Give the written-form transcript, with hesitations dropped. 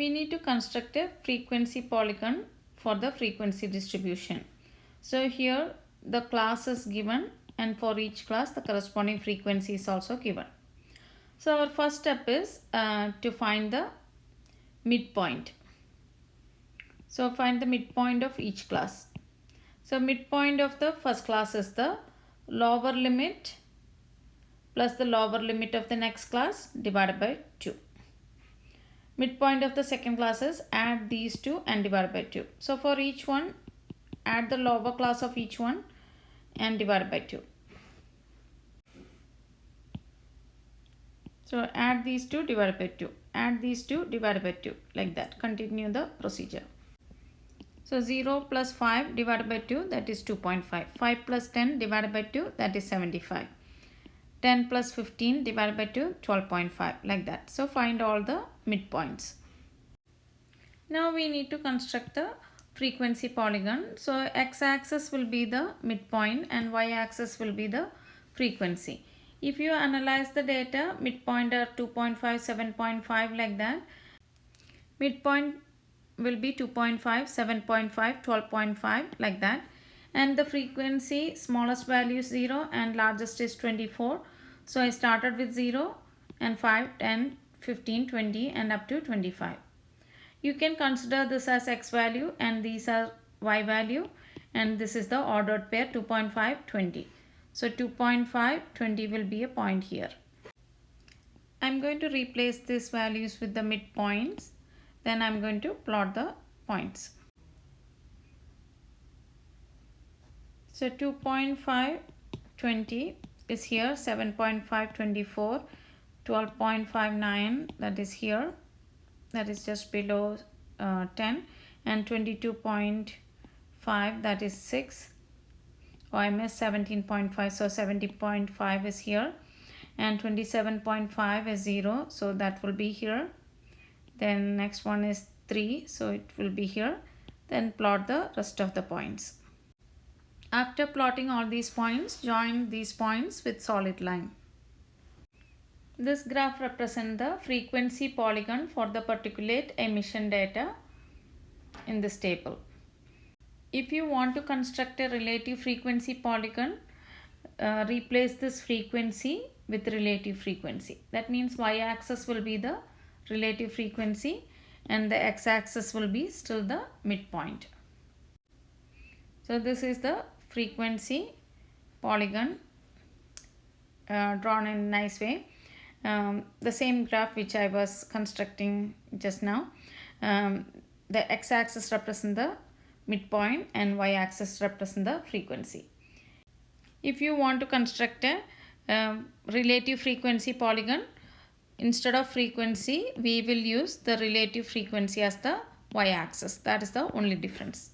we need to construct a frequency polygon for the frequency distribution. So here the class is given, and for each class the corresponding frequency is also given. So our first step is to find the midpoint. So find the midpoint of each class. So midpoint of the first class is the lower limit plus the lower limit of the next class divided by 2. Midpoint of the second class is add these two and divide by 2. So for each one, add the lower class of each one and divide by 2. So add these two, divide by 2. Add these two, divide by 2. Like that. Continue the procedure. So 0 plus 5 divided by 2, that is 2.5. 5 plus 10 divided by 2, that is 75. 10 plus 15 divided by 2, 12.5, like that. So find all the midpoints. Now we need to construct the frequency polygon. So x-axis will be the midpoint and y-axis will be the frequency. If you analyze the data, midpoint are 2.5, 7.5, like that. Midpoint will be 2.5, 7.5, 12.5, like that. And the frequency, smallest value is 0 and largest is 24. So I started with 0 and 5, 10, 15, 20 and up to 25. You can consider this as x value and these are y value, and this is the ordered pair 2.5, 20. So 2.5, 20 will be a point here. I'm going to replace these values with the midpoints. Then I'm going to plot the points. So 2.5, 20 is here, 7.5, 24, 12.59, that is here, that is just below 10, and 22.5, that is 6. Oh, I missed 17.5, so 70.5 is here, and 27.5 is 0, so that will be here. Then next one is 3, so it will be here. Then plot the rest of the points. After plotting all these points, join these points with solid line. This graph represents the frequency polygon for the particulate emission data in this table. If you want to construct a relative frequency polygon, replace this frequency with relative frequency. That means y-axis will be the relative frequency and the x-axis will be still the midpoint. So this is the frequency polygon drawn in a nice way. The same graph which I was constructing just now. The x-axis represents the midpoint and y-axis represents the frequency. If you want to construct a relative frequency polygon, instead of frequency we will use the relative frequency as the y-axis. That is the only difference.